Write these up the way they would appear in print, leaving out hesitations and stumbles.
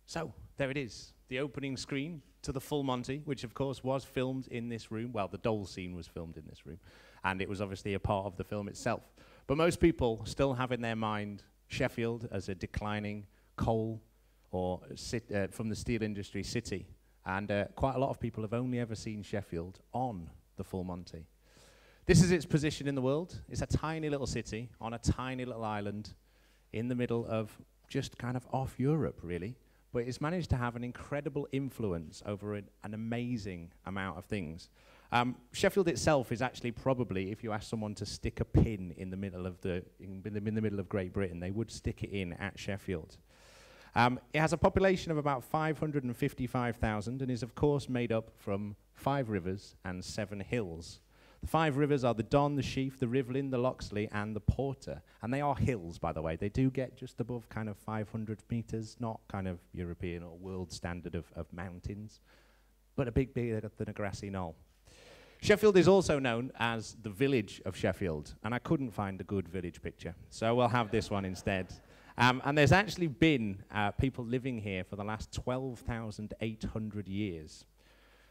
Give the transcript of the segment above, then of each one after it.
So, there it is, the opening screen to the full Monty, which of course was filmed in this room. Well, the doll scene was filmed in this room, and it was obviously a part of the film itself. But most people still have in their mind Sheffield as a declining coal or from the steel industry city. And quite a lot of people have only ever seen Sheffield on the full Monty. This is its position in the world. It's a tiny little city on a tiny little island in the middle of just kind of off Europe, really. But it's managed to have an incredible influence over an amazing amount of things. Sheffield itself is actually probably, if you ask someone to stick a pin in the middle of in the middle of Great Britain, they would stick it in at Sheffield. It has a population of about 555,000 and is of course made up from 5 rivers and 7 hills. The 5 rivers are the Don, the Sheaf, the Rivlin, the Loxley, and the Porter. And they are hills, by the way. They do get just above kind of 500 meters, not kind of European or world standard of mountains, but a bit bigger than a grassy knoll. Sheffield is also known as the village of Sheffield, and I couldn't find a good village picture, so we'll have this one instead. And there's actually been people living here for the last 12,800 years.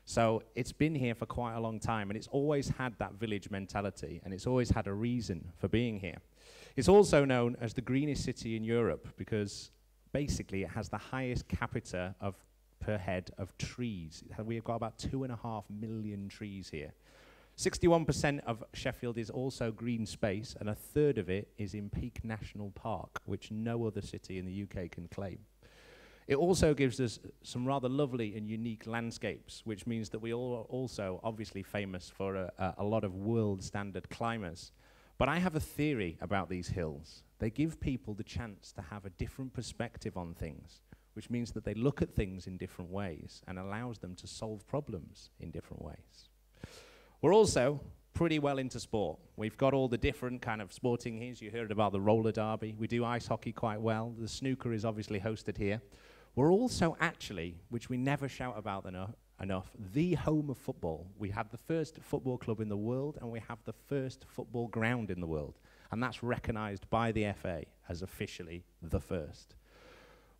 So it's been here for quite a long time, and it's always had that village mentality, and it's always had a reason for being here. It's also known as the greenest city in Europe because basically it has the highest capita per head of trees. We've got about 2.5 million trees here. 61% of Sheffield is also green space, and 1/3 of it is in Peak National Park, which no other city in the UK can claim. It also gives us some rather lovely and unique landscapes, which means that we are also obviously famous for a lot of world standard climbers. But I have a theory about these hills. They give people the chance to have a different perspective on things, which means that they look at things in different ways and allows them to solve problems in different ways. We're also pretty well into sport. We've got all the different kind of sporting here. You heard about the roller derby. We do ice hockey quite well. The snooker is obviously hosted here. We're also actually, which we never shout about enough, the home of football. We have the first football club in the world, and we have the first football ground in the world. And that's recognized by the FA as officially the first.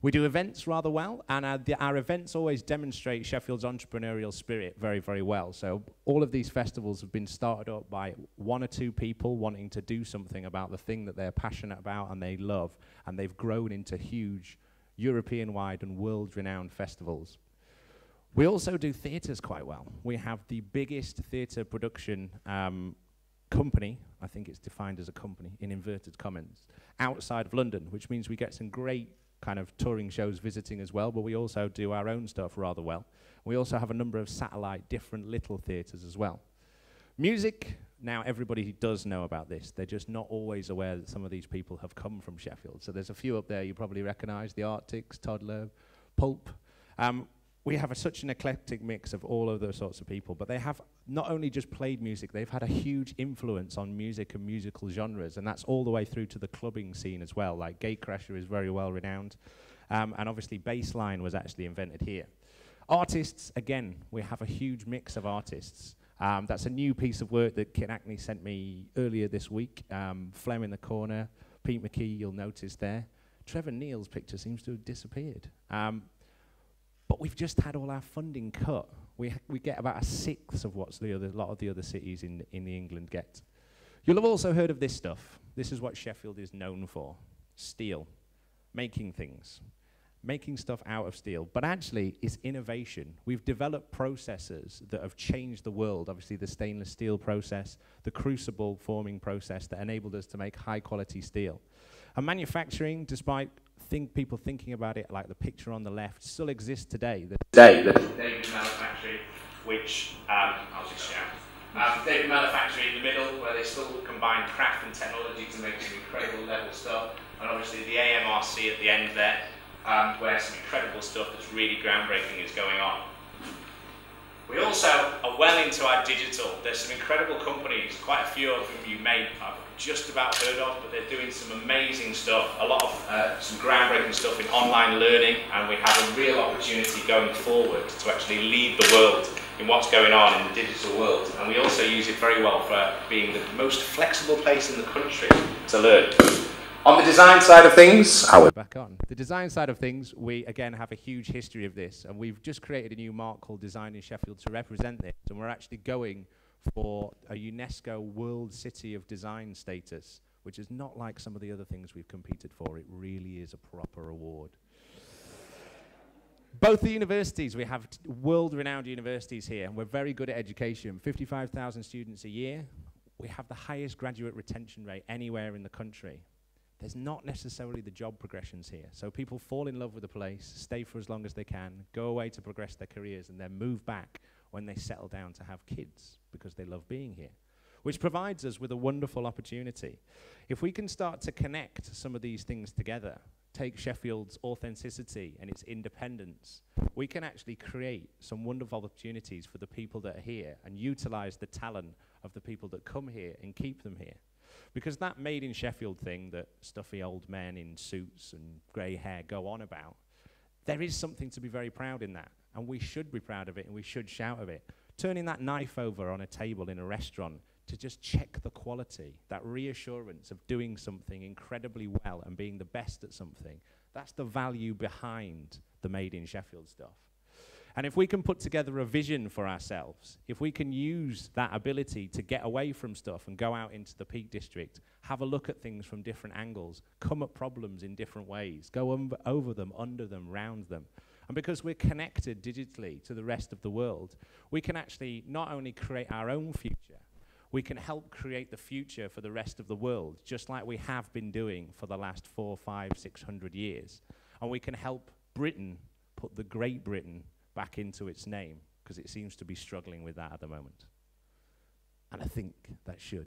We do events rather well, and our events always demonstrate Sheffield's entrepreneurial spirit very, very well. So all of these festivals have been started up by 1 or 2 people wanting to do something about the thing that they're passionate about and they love, and they've grown into huge European-wide and world-renowned festivals. We also do theatres quite well. We have the biggest theatre production company, I think it's defined as a company, in inverted commas, outside of London, which means we get some great kind of touring shows visiting as well, but we also do our own stuff rather well. We also have a number of satellite, different little theatres as well. Music, now everybody does know about this. They're just not always aware that some of these people have come from Sheffield. So there's a few up there you probably recognise, the Arctics, Toddler, Pulp. We have such an eclectic mix of all of those sorts of people, but they have not only just played music, they've had a huge influence on music and musical genres, and that's all the way through to the clubbing scene as well. Like Gatecrasher is very well renowned, and obviously Bassline was actually invented here. Artists, again, we have a huge mix of artists. That's a new piece of work that Kit Acne sent me earlier this week. Flem in the corner, Pete McKee, you'll notice there. Trevor Neal's picture seems to have disappeared. But we've just had all our funding cut. We get about 1/6 of what a lot of the other cities in England get. You'll have also heard of this stuff. This is what Sheffield is known for. Steel. Making things. Making stuff out of steel. But actually, it's innovation. We've developed processes that have changed the world. Obviously, the stainless steel process, the crucible forming process that enabled us to make high-quality steel. And manufacturing, despite people thinking about it like the picture on the left, still exists today. The David Manufactory, which, I'll just shout. David Manufactory in the middle, where they still combine craft and technology to make some incredible level stuff. And obviously the AMRC at the end there, where some incredible stuff that's really groundbreaking is going on. We also are well into our digital. There's some incredible companies, quite a few of them you may have just about heard of, but they're doing some amazing stuff, a lot of some groundbreaking stuff in online learning, and we have a real opportunity going forward to actually lead the world in what's going on in the digital world. And we also use it very well for being the most flexible place in the country to learn. On the design side of things, back on. The design side of things, we again have a huge history of this, and we've just created a new mark called Design in Sheffield to represent this, and we're actually going for a UNESCO World City of Design status, which is not like some of the other things we've competed for. It really is a proper award. Both the universities, we have world-renowned universities here, and we're very good at education. 55,000 students a year. We have the highest graduate retention rate anywhere in the country. There's not necessarily the job progressions here. So people fall in love with the place, stay for as long as they can, go away to progress their careers, and then move back when they settle down to have kids because they love being here, which provides us with a wonderful opportunity. If we can start to connect some of these things together, take Sheffield's authenticity and its independence, we can actually create some wonderful opportunities for the people that are here and utilize the talent of the people that come here and keep them here. Because that made in Sheffield thing that stuffy old men in suits and grey hair go on about, there is something to be very proud in that. And we should be proud of it and we should shout of it. Turning that knife over on a table in a restaurant to just check the quality, that reassurance of doing something incredibly well and being the best at something, that's the value behind the Made in Sheffield stuff. And if we can put together a vision for ourselves, if we can use that ability to get away from stuff and go out into the Peak District, have a look at things from different angles, come at problems in different ways, go over them, under them, round them. And because we're connected digitally to the rest of the world, we can actually not only create our own future, we can help create the future for the rest of the world, just like we have been doing for the last 400, 500, 600 years. And we can help Britain put the Great Britain back into its name, because it seems to be struggling with that at the moment. And I think that should.